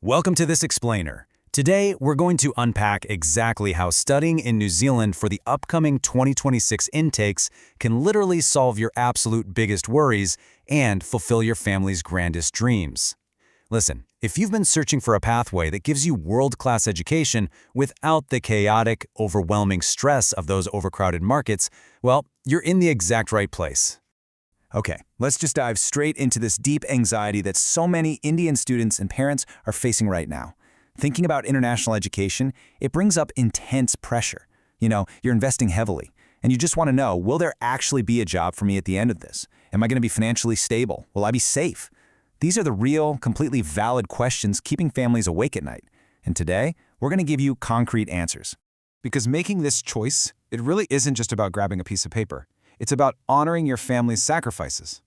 Welcome to this explainer. Today, we're going to unpack exactly how studying in New Zealand for the upcoming 2026 intakes can literally solve your absolute biggest worries and fulfill your family's grandest dreams. Listen, if you've been searching for a pathway that gives you world-class education without the chaotic, overwhelming stress of those overcrowded markets, well, you're in the exact right place. Okay, let's just dive straight into this deep anxiety that so many Indian students and parents are facing right now. Thinking about international education, it brings up intense pressure. You're investing heavily, and you just want to know, will there actually be a job for me at the end of this? Am I going to be financially stable? Will I be safe? These are the real, completely valid questions keeping families awake at night. And today, we're going to give you concrete answers. Because making this choice, it really isn't just about grabbing a piece of paper. It's about honoring your family's sacrifices,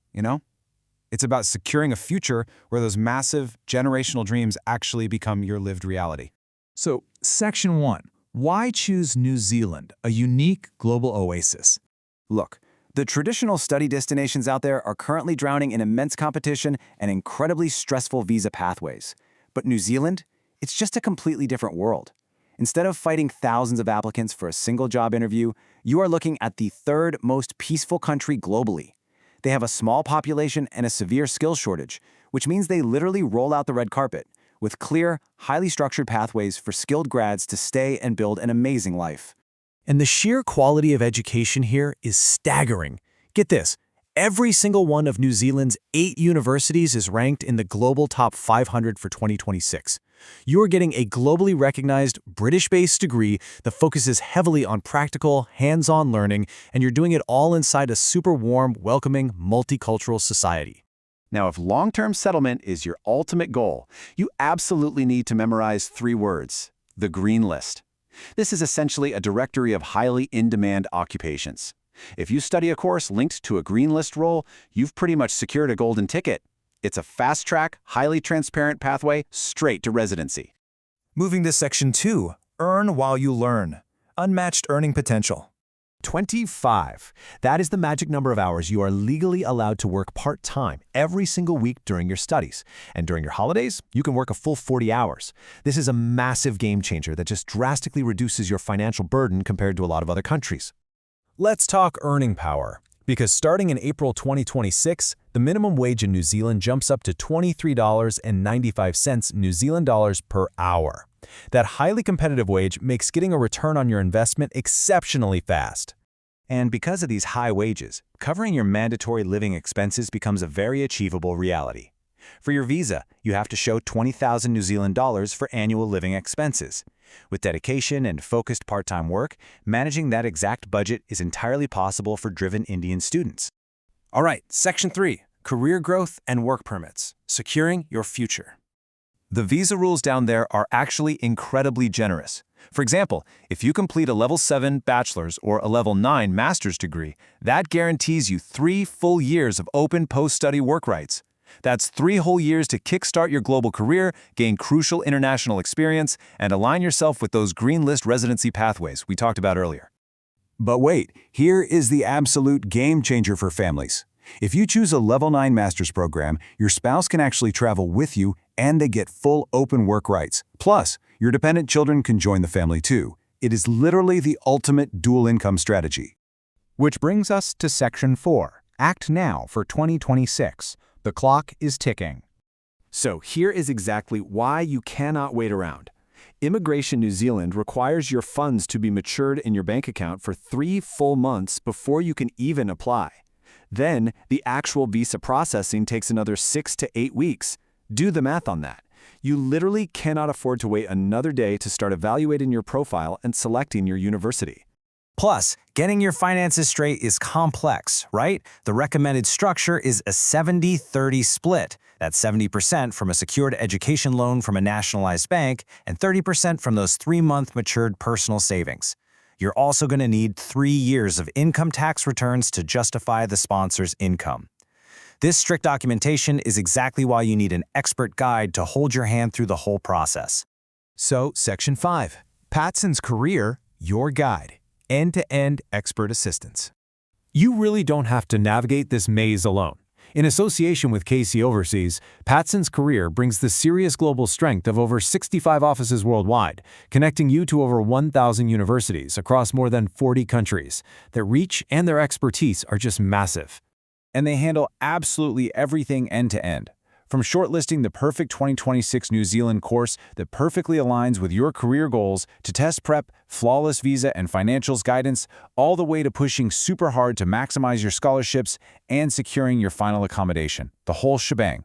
It's about securing a future where those massive, generational dreams actually become your lived reality. So, Section 1. Why choose New Zealand, a unique global oasis? Look, the traditional study destinations out there are currently drowning in immense competition and incredibly stressful visa pathways. But New Zealand? It's just a completely different world. Instead of fighting thousands of applicants for a single job interview, you are looking at the third most peaceful country globally. They have a small population and a severe skills shortage, which means they literally roll out the red carpet, with clear, highly structured pathways for skilled grads to stay and build an amazing life. And the sheer quality of education here is staggering. Get this, every single one of New Zealand's 8 universities is ranked in the global top 500 for 2026. You are getting a globally recognized British-based degree that focuses heavily on practical, hands-on learning, and you're doing it all inside a super warm, welcoming, multicultural society. Now, if long-term settlement is your ultimate goal, you absolutely need to memorize 3 words: the green list. This is essentially a directory of highly in-demand occupations. If you study a course linked to a green list role, you've pretty much secured a golden ticket. It's a fast-track, highly transparent pathway straight to residency. Moving to Section 2. Earn while you learn. Unmatched earning potential. 25. That is the magic number of hours you are legally allowed to work part-time every single week during your studies. And during your holidays, you can work a full 40 hours. This is a massive game changer that just drastically reduces your financial burden compared to a lot of other countries. Let's talk earning power. Because starting in April 2026, the minimum wage in New Zealand jumps up to $23.95 New Zealand dollars per hour. That highly competitive wage makes getting a return on your investment exceptionally fast. And because of these high wages, covering your mandatory living expenses becomes a very achievable reality. For your visa, you have to show 20,000 New Zealand dollars for annual living expenses. With dedication and focused part-time work, managing that exact budget is entirely possible for driven Indian students. All right, Section 3. Career growth and work permits. Securing your future. The visa rules down there are actually incredibly generous. For example, if you complete a Level 7 bachelor's or a Level 9 master's degree, that guarantees you 3 full years of open post-study work rights. That's 3 whole years to kickstart your global career, gain crucial international experience, and align yourself with those green list residency pathways we talked about earlier. But wait, here is the absolute game changer for families. If you choose a Level 9 master's program, your spouse can actually travel with you and they get full open work rights. Plus, your dependent children can join the family too. It is literally the ultimate dual income strategy. Which brings us to Section 4. Act now for 2026. The clock is ticking. So here is exactly why you cannot wait around. Immigration New Zealand requires your funds to be matured in your bank account for 3 full months before you can even apply. Then, the actual visa processing takes another 6 to 8 weeks. Do the math on that. You literally cannot afford to wait another day to start evaluating your profile and selecting your university. Plus, getting your finances straight is complex, right? The recommended structure is a 70-30 split. That's 70% from a secured education loan from a nationalized bank and 30% from those 3-month matured personal savings. You're also going to need 3 years of income tax returns to justify the sponsor's income. This strict documentation is exactly why you need an expert guide to hold your hand through the whole process. So, Section 5. patsonscareer, your guide. End-to-end expert assistance. You really don't have to navigate this maze alone. In association with KC Overseas, Patson's Career brings the serious global strength of over 65 offices worldwide, connecting you to over 1,000 universities across more than 40 countries. Their reach and their expertise are just massive. And they handle absolutely everything end-to-end. From shortlisting the perfect 2026 New Zealand course that perfectly aligns with your career goals to test prep, flawless visa and financials guidance, all the way to pushing super hard to maximize your scholarships and securing your final accommodation. The whole shebang.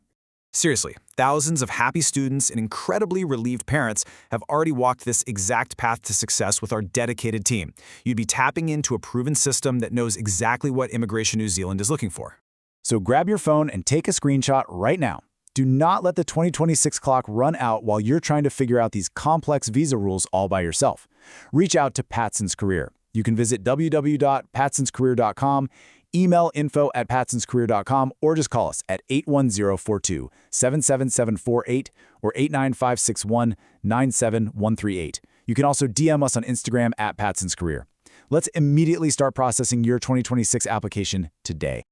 Seriously, thousands of happy students and incredibly relieved parents have already walked this exact path to success with our dedicated team. You'd be tapping into a proven system that knows exactly what Immigration New Zealand is looking for. So grab your phone and take a screenshot right now. Do not let the 2026 clock run out while you're trying to figure out these complex visa rules all by yourself. Reach out to Patson's Career. You can visit www.patsonscareer.com, email info@patsonscareer.com, or just call us at 81042-77748 or 89561-97138. You can also DM us on Instagram at Patson's Career. Let's immediately start processing your 2026 application today.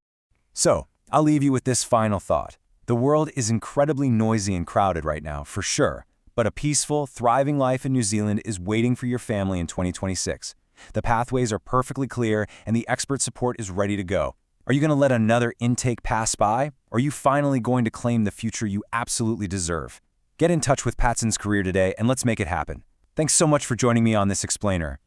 So, I'll leave you with this final thought. The world is incredibly noisy and crowded right now, for sure, but a peaceful, thriving life in New Zealand is waiting for your family in 2026. The pathways are perfectly clear and the expert support is ready to go. Are you going to let another intake pass by? Or are you finally going to claim the future you absolutely deserve? Get in touch with Patson's Career today and let's make it happen. Thanks so much for joining me on this explainer.